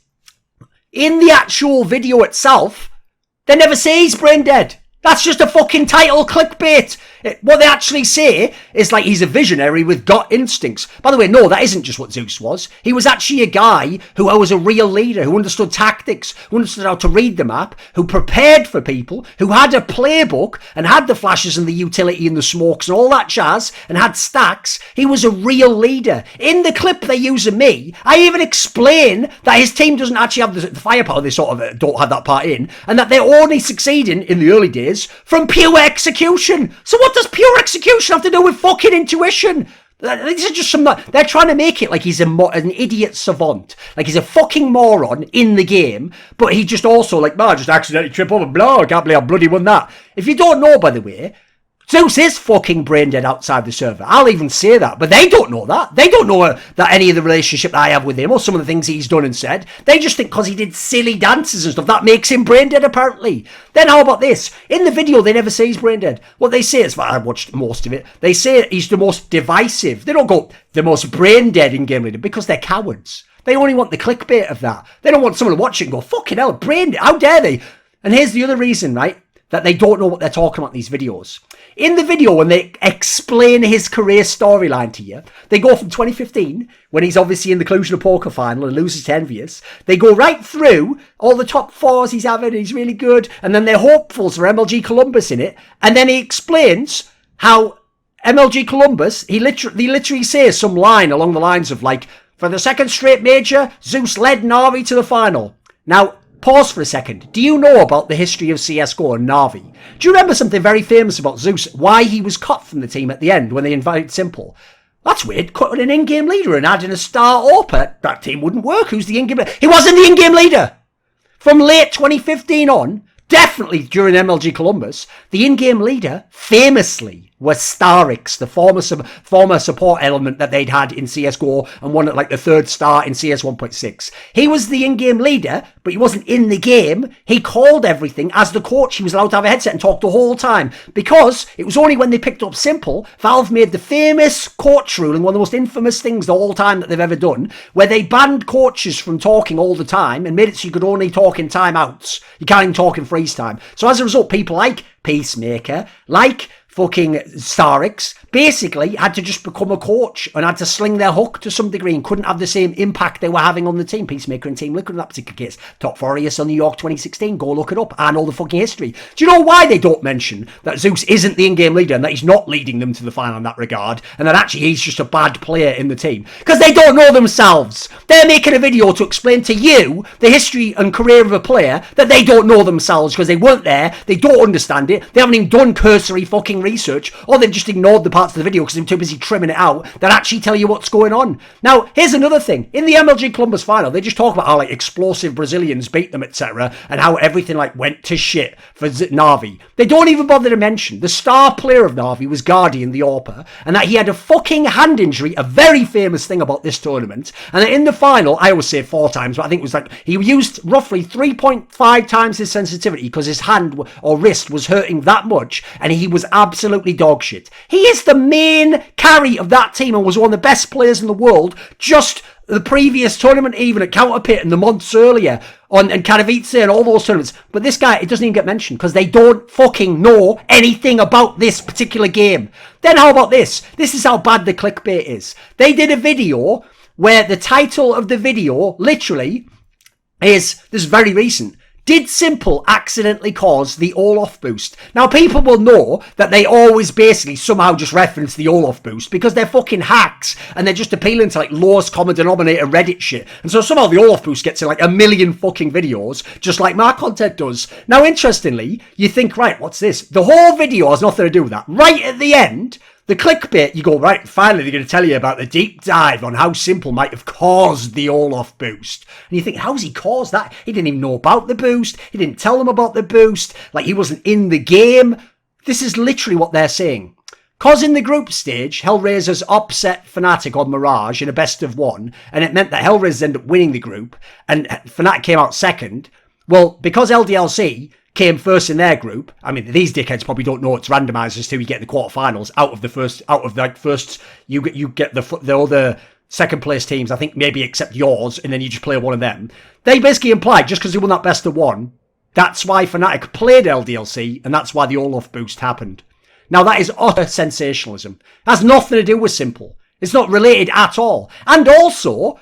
In the actual video itself, they never say he's brain dead. That's just a fucking title clickbait. What they actually say is like he's a visionary with gut instincts. By the way, no, that isn't just what Zeus was. He was actually a guy who was a real leader, who understood tactics, who understood how to read the map, who prepared for people, who had a playbook and had the flashes and the utility and the smokes and all that jazz and had stacks. He was a real leader. In the clip they use of me, I even explain that his team doesn't actually have the firepower. They sort of don't have that part in, and that they're only succeeding in the early days from pure execution. So what does pure execution have to do with fucking intuition? These are just some. They're trying to make it like he's an idiot savant, like he's a fucking moron in the game, but he just also like, I just accidentally trip over, blah, I can't believe I bloody won that. If you don't know, by the way, Zeus is fucking brain dead outside the server. I'll even say that, but they don't know that. They don't know that any of the relationship that I have with him or some of the things he's done and said. They just think because he did silly dances and stuff, that makes him brain dead apparently. Then how about this? In the video, they never say he's brain dead. What they say is, well, I watched most of it, they say he's the most divisive. They don't go the most brain dead in game leader because they're cowards. They only want the clickbait of that. They don't want someone to watch it and go, fucking hell, brain dead, how dare they? And here's the other reason, right? That they don't know what they're talking about in these videos. In the video, when they explain his career storyline to you, they go from 2015, when he's obviously in the Cluj Poker final and loses to Envious. They go right through all the top 4s he's having, he's really good, and then they're hopefuls for MLG Columbus in it, and then he explains how MLG Columbus, he literally says some line along the lines of like, for the second straight major, Zeus led Na'Vi to the final. Now, pause for a second. Do you know about the history of CSGO and Na'Vi? Do you remember something very famous about Zeus? Why he was cut from the team at the end when they invited Simple? That's weird. Cutting an in-game leader and adding a star AWP. That team wouldn't work. Who's the in-game leader? He wasn't the in-game leader. From late 2015 on, definitely during MLG Columbus, the in-game leader famously was Starix, the former support element that they'd had in CSGO and won at like the 3rd star in CS 1.6. He was the in-game leader, but he wasn't in the game. He called everything. As the coach, he was allowed to have a headset and talk the whole time, because it was only when they picked up Simple, Valve made the famous coach ruling, one of the most infamous things the whole time that they've ever done, where they banned coaches from talking all the time and made it so you could only talk in timeouts. You can't even talk in freeze time. So as a result, people like Peacemaker, like fucking Starix, basically had to just become a coach and had to sling their hook to some degree and couldn't have the same impact they were having on the team. Peacemaker and Team Liquid in that particular case. Top 4 on New York 2016. Go look it up. And all the fucking history. Do you know why they don't mention that Zeus isn't the in-game leader and that he's not leading them to the final in that regard, and that actually he's just a bad player in the team? Because they don't know themselves. They're making a video to explain to you the history and career of a player that they don't know themselves because they weren't there, they don't understand it, they haven't even done cursory fucking research, or they've just ignored the parts of the video because they're too busy trimming it out that actually tell you what's going on. Now, here's another thing. In the MLG Columbus final, they just talk about how like explosive Brazilians beat them, etc., and how everything like went to shit for Na'Vi. They don't even bother to mention the star player of Na'Vi was Guardian the AWPer, and that he had a fucking hand injury, a very famous thing about this tournament, and that in the final, I always say 4 times, but I think it was like he used roughly 3.5 times his sensitivity because his hand or wrist was hurting that much, and he was absolutely dog shit. He is the main carry of that team and was one of the best players in the world just the previous tournament, even at Counterpit and the months earlier on and Katowice and all those tournaments. But this guy, it doesn't even get mentioned because they don't fucking know anything about this particular game. Then how about this? This is how bad the clickbait is. They did a video where the title of the video literally is, this is very recent, did Simple accidentally cause the all-off boost? Now, people will know that they always basically somehow just reference the all-off boost because they're fucking hacks and they're just appealing to like lowest common denominator Reddit shit. And so somehow the all-off boost gets in like a million fucking videos, just like my content does. Now, interestingly, you think, right, what's this? The whole video has nothing to do with that. Right at the end, the clickbait, you go, right, finally they're going to tell you about the deep dive on how Simple might have caused the all-off boost. And you think, how's he caused that? He didn't even know about the boost. He didn't tell them about the boost. Like, he wasn't in the game. This is literally what they're saying. Cause in the group stage, Hellraisers upset Fnatic on Mirage in a best of 1, and it meant that Hellraisers ended up winning the group, and Fnatic came out second. Well, because LDLC came first in their group. I mean, these dickheads probably don't know it's randomised as to who you get in the quarterfinals. Out of first, you get the other second place teams, I think maybe except yours, and then you just play one of them. They basically implied just because they won that best of 1, that's why Fnatic played LDLC, and that's why the all-off boost happened. Now, that is utter sensationalism. It has nothing to do with Simple. It's not related at all. And also,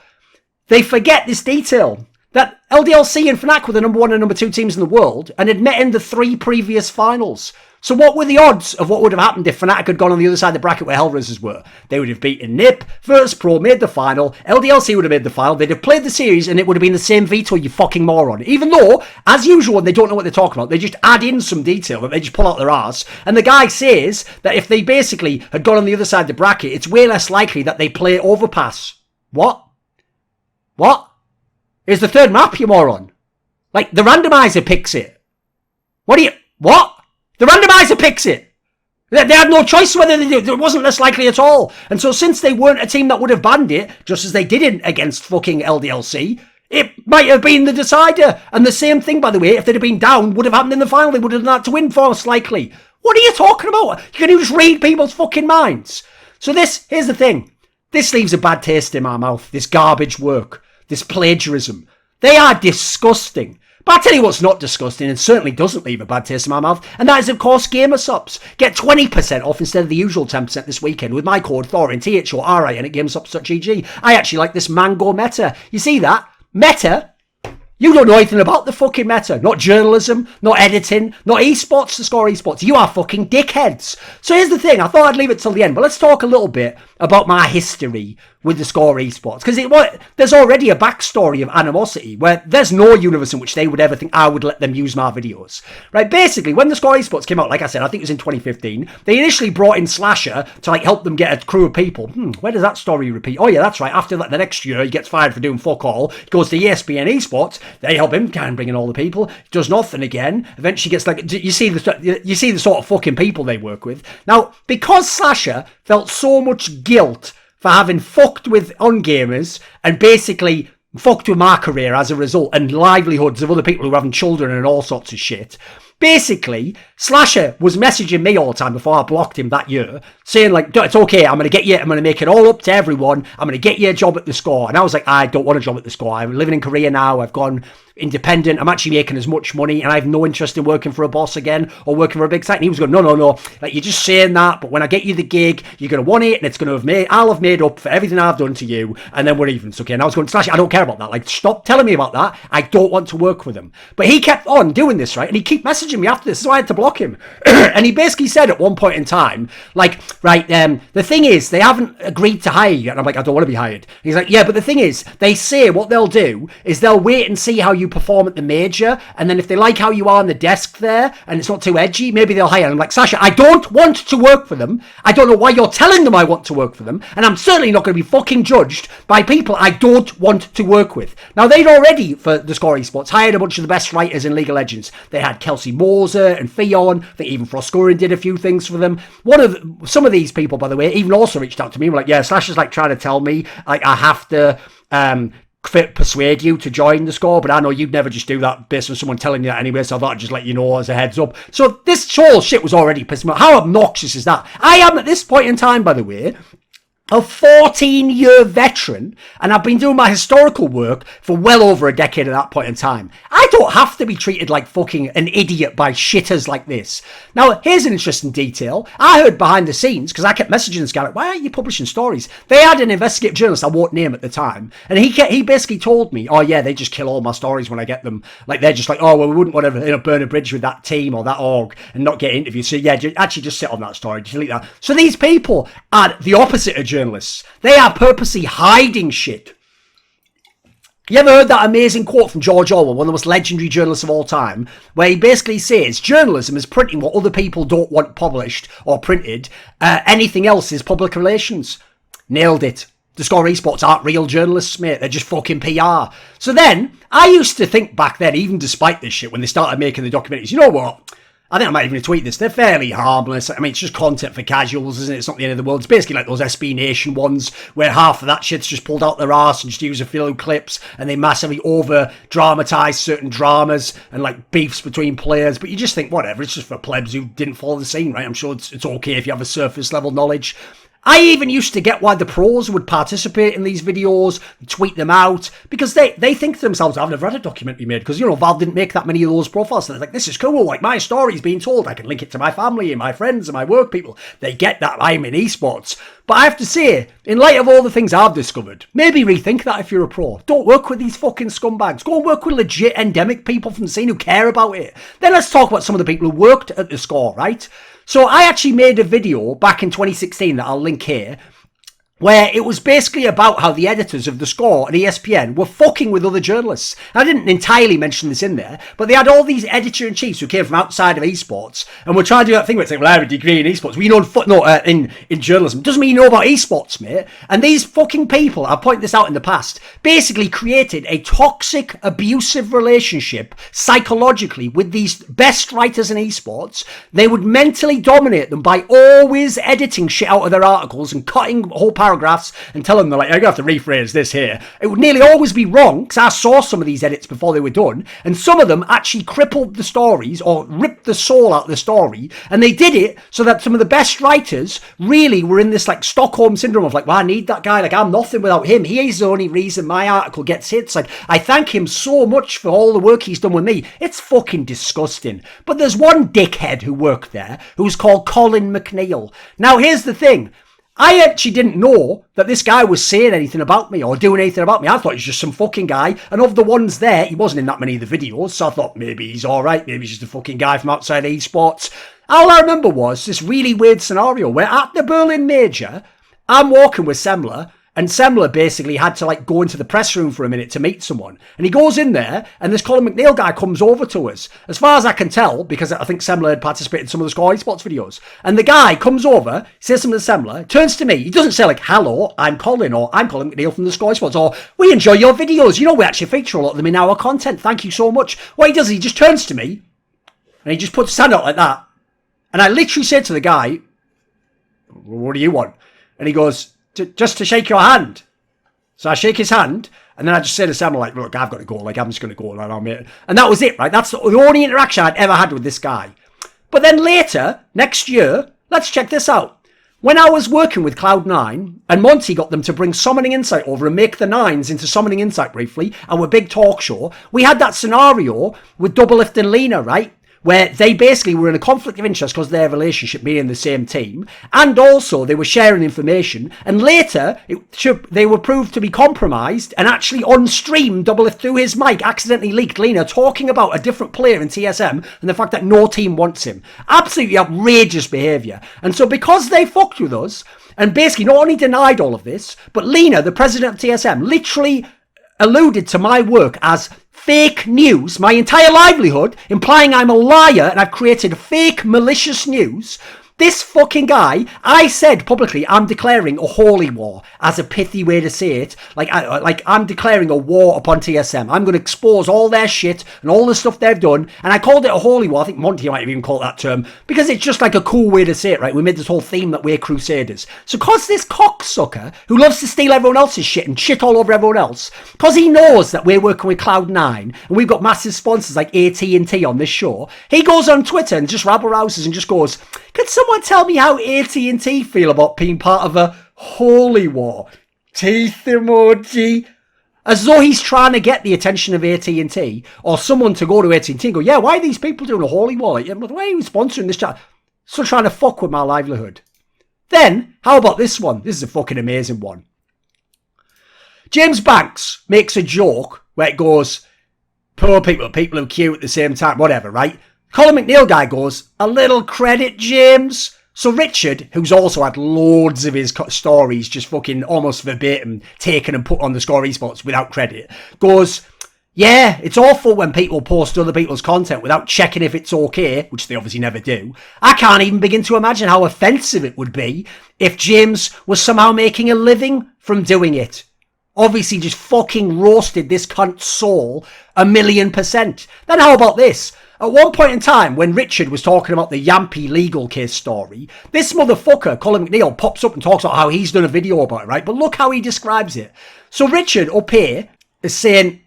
they forget this detail, that LDLC and Fnatic were the number 1 and number 2 teams in the world and had met in the 3 previous finals. So what were the odds of what would have happened if Fnatic had gone on the other side of the bracket where Hellraisers were? They would have beaten NiP, Virtus Pro made the final, LDLC would have made the final, they'd have played the series, and it would have been the same veto, you fucking moron. Even though, as usual, when they don't know what they're talking about, they just add in some detail that they just pull out their arse. And the guy says that if they basically had gone on the other side of the bracket, it's way less likely that they play Overpass. What? It's the 3rd map, you moron. Like, the randomizer picks it. What? The randomizer picks it. They had no choice whether they did. It wasn't less likely at all. And so since they weren't a team that would have banned it, just as they didn't against fucking LDLC, it might have been the decider. And the same thing, by the way, if they'd have been down, would have happened in the final. They would have had to win most likely. What are you talking about? Can you just read people's fucking minds? So here's the thing. This leaves a bad taste in my mouth. This garbage work. This plagiarism. They are disgusting. But I'll tell you what's not disgusting and certainly doesn't leave a bad taste in my mouth, and that is, of course, Gamer Subs. Get 20% off instead of the usual 10% this weekend with my code Thorin, THORIN at GamerSubs.gg. I actually like this mango meta. You see that? Meta? You don't know anything about the fucking meta. Not journalism, not editing, not esports, theScore esports. You are fucking dickheads. So here's the thing. I thought I'd leave it till the end, but let's talk a little bit about my history with theScore esports, because there's already a backstory of Animosity where there's no universe in which they would ever think I would let them use my videos. Right? Basically, when theScore esports came out, like I said, I think it was in 2015, they initially brought in Slasher to like help them get a crew of people. Where does that story repeat? Oh yeah, that's right. After that, the next year, he gets fired for doing fuck all. He goes to ESPN esports, They help him kind of bring in all the people. Does nothing again. Eventually gets like, you see the sort of fucking people they work with. Now, because Slasher felt so much guilt for having fucked with ungamers and basically fucked with my career as a result and livelihoods of other people who are having children and all sorts of shit. Basically, Slasher was messaging me all the time before I blocked him that year, saying like, it's okay, I'm going to get you, I'm going to make it all up to everyone, I'm going to get you a job at theScore. And I was like, I don't want a job at theScore. I'm living in Korea now, I've gone independent, I'm actually making as much money and I have no interest in working for a boss again or working for a big site. And he was going, no, like, you're just saying that, but when I get you the gig, you're going to want it and it's going to have I'll have made up for everything I've done to you and then we're even. It's okay. And I was going, Slash, I don't care about that. Like, stop telling me about that. I don't want to work with him. But he kept on doing this, right? And he kept messaging me after this, so I had to block him. And he basically said at one point in time, like, right, the thing is, they haven't agreed to hire you. And I'm like, I don't want to be hired. And he's like, yeah, but the thing is, they say what they'll do is they'll wait and see how you perform at the major, and then if they like how you are on the desk there and it's not too edgy, maybe they'll hire. And I'm like, Sasha, I don't want to work for them. I don't know why you're telling them I want to work for them, and I'm certainly not going to be fucking judged by people I don't want to work with. Now, they'd already, for theScore esports, hired a bunch of the best writers in League of Legends. They had Kelsey Moser and Theon. I think even Froscorin did a few things for them. Some of these people, by the way, even also reached out to me, were like, yeah, Sasha's like trying to tell me like I have to persuade you to join theScore, but I know you'd never just do that based on someone telling you that anyway, so I thought I'd just let you know as a heads up. So this whole shit was already pissing me off. How obnoxious is that? I am at this point in time, by the way, a 14-year veteran, and I've been doing my historical work for well over a decade at that point in time. I don't have to be treated like fucking an idiot by shitters like this. Now, here's an interesting detail. I heard behind the scenes, because I kept messaging this guy, like, why aren't you publishing stories? They had an investigative journalist I won't name at the time, and he basically told me, oh yeah, they just kill all my stories when I get them. Like, they're just like, oh, well, we wouldn't want to burn a bridge with that team or that org and not get interviews. So yeah, actually just sit on that story, delete that. So these people are the opposite of journalists. They are purposely hiding shit. You ever heard that amazing quote from George Orwell, one of the most legendary journalists of all time, where he basically says journalism is printing what other people don't want published or printed. Anything else is public relations. Nailed it. theScore esports aren't real journalists, mate. They're just fucking PR. So then, I used to think back then, even despite this shit, when they started making the documentaries, you know what? I think I might even tweet this. They're fairly harmless. I mean, it's just content for casuals, isn't it? It's not the end of the world. It's basically like those SB Nation ones where half of that shit's just pulled out their arse and just use a few clips and they massively over-dramatise certain dramas and like beefs between players. But you just think, whatever, it's just for plebs who didn't follow the scene, right? I'm sure it's okay if you have a surface level knowledge. I even used to get why the pros would participate in these videos, tweet them out, because they think to themselves, I've never had a documentary made, because, you know, Valve didn't make that many of those profiles. So they're like, this is cool, like, my story's being told, I can link it to my family and my friends and my work people. They get that I'm in esports. But I have to say, in light of all the things I've discovered, maybe rethink that if you're a pro. Don't work with these fucking scumbags. Go and work with legit endemic people from the scene who care about it. Then let's talk about some of the people who worked at theScore, right? So I actually made a video back in 2016 that I'll link here, where it was basically about how the editors of theScore and ESPN were fucking with other journalists. I didn't entirely mention this in there, but they had all these editor-in-chiefs who came from outside of esports and were trying to do that thing where it's like, well, I have a degree in esports. We know in journalism. Doesn't mean you know about esports, mate. And these fucking people, I've pointed this out in the past, basically created a toxic, abusive relationship psychologically with these best writers in esports. They would mentally dominate them by always editing shit out of their articles and cutting whole paragraphs and telling them, like, you're going to have to rephrase this here. It would nearly always be wrong, because I saw some of these edits before they were done, and some of them actually crippled the stories or ripped the soul out of the story, and they did it so that some of the best writers really were in this, like, Stockholm syndrome of, like, well, I need that guy, like, I'm nothing without him. He is the only reason my article gets hits. Like, I thank him so much for all the work he's done with me. It's fucking disgusting. But there's one dickhead who worked there who's called Colin McNeil. Now, here's the thing. I actually didn't know that this guy was saying anything about me or doing anything about me. I thought he was just some fucking guy. And of the ones there, he wasn't in that many of the videos. So I thought maybe he's all right. Maybe he's just a fucking guy from outside esports. All I remember was this really weird scenario where at the Berlin Major, I'm walking with Semler And Semler basically had to like go into the press room for a minute to meet someone. And he goes in there, and this Colin McNeil guy comes over to us. As far as I can tell, because I think Semler had participated in some of the Score esports videos. And the guy comes over, says something to Semler, turns to me. He doesn't say like, hello, I'm Colin, or I'm Colin McNeil from the Score esports, or we enjoy your videos. You know, we actually feature a lot of them in our content. Thank you so much. What he does is he just turns to me, and he just puts his hand out like that. And I literally said to the guy, what do you want? And he goes, just to shake your hand. So I shake his hand, and then I just say to Sam, like, look, I've got to go. Like, I'm just going to go. And that was it, right? That's the only interaction I'd ever had with this guy. But then later, next year, let's check this out. When I was working with Cloud9, and Monty got them to bring Summoning Insight over and make the Nines into Summoning Insight briefly, our big talk show, we had that scenario with Doublelift and Lena, right? Where they basically were in a conflict of interest because of their relationship being in the same team. And also they were sharing information. And later they were proved to be compromised, and actually on stream, Doublelift through his mic accidentally leaked Lena talking about a different player in TSM and the fact that no team wants him. Absolutely outrageous behaviour. And so because they fucked with us and basically not only denied all of this, but Lena, the president of TSM, literally alluded to my work as fake news, my entire livelihood, implying I'm a liar and I've created fake malicious news. This fucking guy, I said publicly, I'm declaring a holy war, as a pithy way to say it. Like I'm declaring a war upon TSM. I'm going to expose all their shit and all the stuff they've done. And I called it a holy war. I think Monty might have even called that term, because it's just like a cool way to say it, right? We made this whole theme that we're crusaders. So cause this cocksucker, who loves to steal everyone else's shit and shit all over everyone else, cause he knows that we're working with Cloud9 and we've got massive sponsors like AT&T on this show, he goes on Twitter and just rabble-rouses and just goes, could someone tell me how AT&T feel about being part of a holy war? Teeth emoji. As though he's trying to get the attention of AT&T, or someone to go to AT&T and go, yeah, why are these people doing a holy war? Like, why are you sponsoring this chat? Still trying to fuck with my livelihood. Then, how about this one? This is a fucking amazing one. James Banks makes a joke where it goes, poor people who queue at the same time, whatever, right? Colin McNeil guy goes, a little credit, James. So Richard, who's also had loads of his stories just fucking almost verbatim taken and put on the Score esports without credit, goes, yeah, it's awful when people post other people's content without checking if it's okay, which they obviously never do. I can't even begin to imagine how offensive it would be if James was somehow making a living from doing it. Obviously just fucking roasted this cunt's soul 1,000,000%. Then how about this? At one point in time, when Richard was talking about the Yampy legal case story, this motherfucker, Colin McNeil, pops up and talks about how he's done a video about it, right? But look how he describes it. So Richard up here is saying,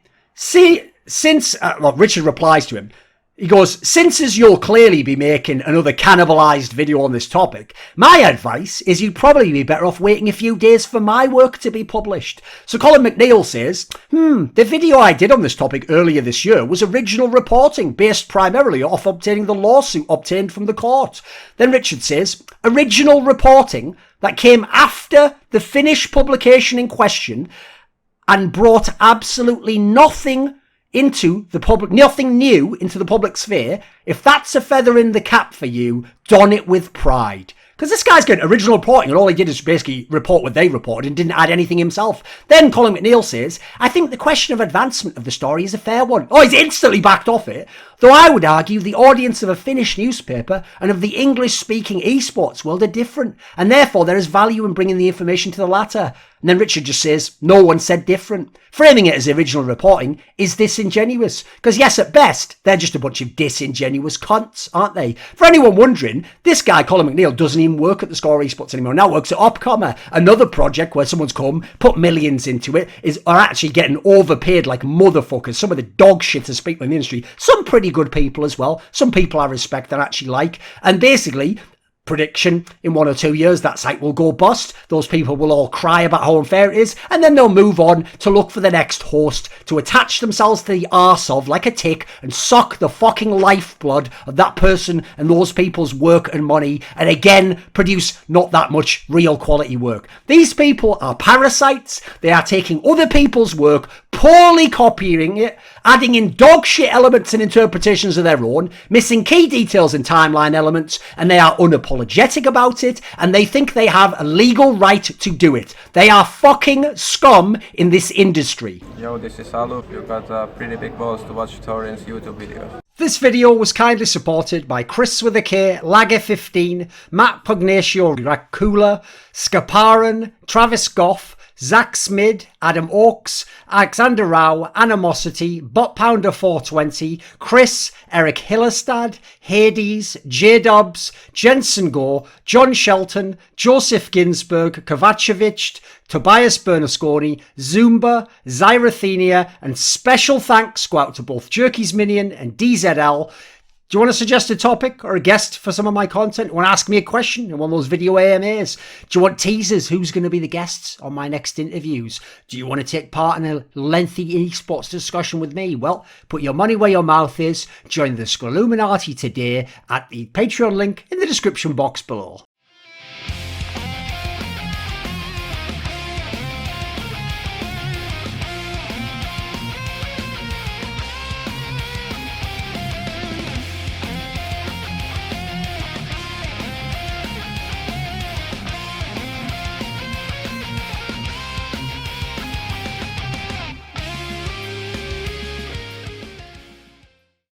Richard replies to him. He goes, since as you'll clearly be making another cannibalized video on this topic, my advice is you'd probably be better off waiting a few days for my work to be published. So Colin McNeil says, the video I did on this topic earlier this year was original reporting based primarily off obtaining the lawsuit obtained from the court. Then Richard says, original reporting that came after the finished publication in question and brought absolutely nothing into the public, nothing new into the public sphere. If that's a feather in the cap for you, don it with pride. Because this guy's getting original reporting and all he did is basically report what they reported and didn't add anything himself. Then Colin McNeil says, I think the question of advancement of the story is a fair one. Oh, he's instantly backed off it. Though I would argue the audience of a Finnish newspaper and of the English-speaking esports world are different, and therefore there is value in bringing the information to the latter. And then Richard just says, no one said different. Framing it as original reporting is disingenuous. Because yes, at best, they're just a bunch of disingenuous cunts, aren't they? For anyone wondering, this guy, Colin McNeil, doesn't even work at the Score esports anymore. Now works at Opcommer, another project where someone's come, put millions into it, are actually getting overpaid like motherfuckers. Some of the dog shittest people in the industry. Some pretty good people as well. Some people I respect and actually like. And basically, prediction, in 1 or 2 years that site will go bust. Those people will all cry about how unfair it is, and then they'll move on to look for the next host to attach themselves to the arse of like a tick and suck the fucking lifeblood of that person and those people's work and money, and again produce not that much real quality work. These people are parasites. They are taking other people's work, poorly copying it, adding in dog shit elements and interpretations of their own, missing key details and timeline elements, and they are unapologetic unapologetic about it, and they think they have a legal right to do it. They are fucking scum in this industry. Yo, this is Alup. You got pretty big balls to watch Thorin's YouTube videos. This video was kindly supported by Kris with a K, Lager15, Matt Pugnatio, Rajcula, Skaparen, Travis Goff, Zack Schmidt, Adam Ochs, Alexander Rao, Animosity, BotPounder420, Kris, ErikHillestad, Hades, Jdubs, Jensen Goh, John Shelton, Joseph Ginsburg, Kovacevicd, Tobias Bernasconi, Zoomba, Zyrathenia, and special thanks go out to both Jerky's Minion and DZL. Do you want to suggest a topic or a guest for some of my content? Want to ask me a question in one of those video AMAs? Do you want teasers? Who's going to be the guests on my next interviews? Do you want to take part in a lengthy esports discussion with me? Well, put your money where your mouth is. Join the Illuminati today at the Patreon link in the description box below.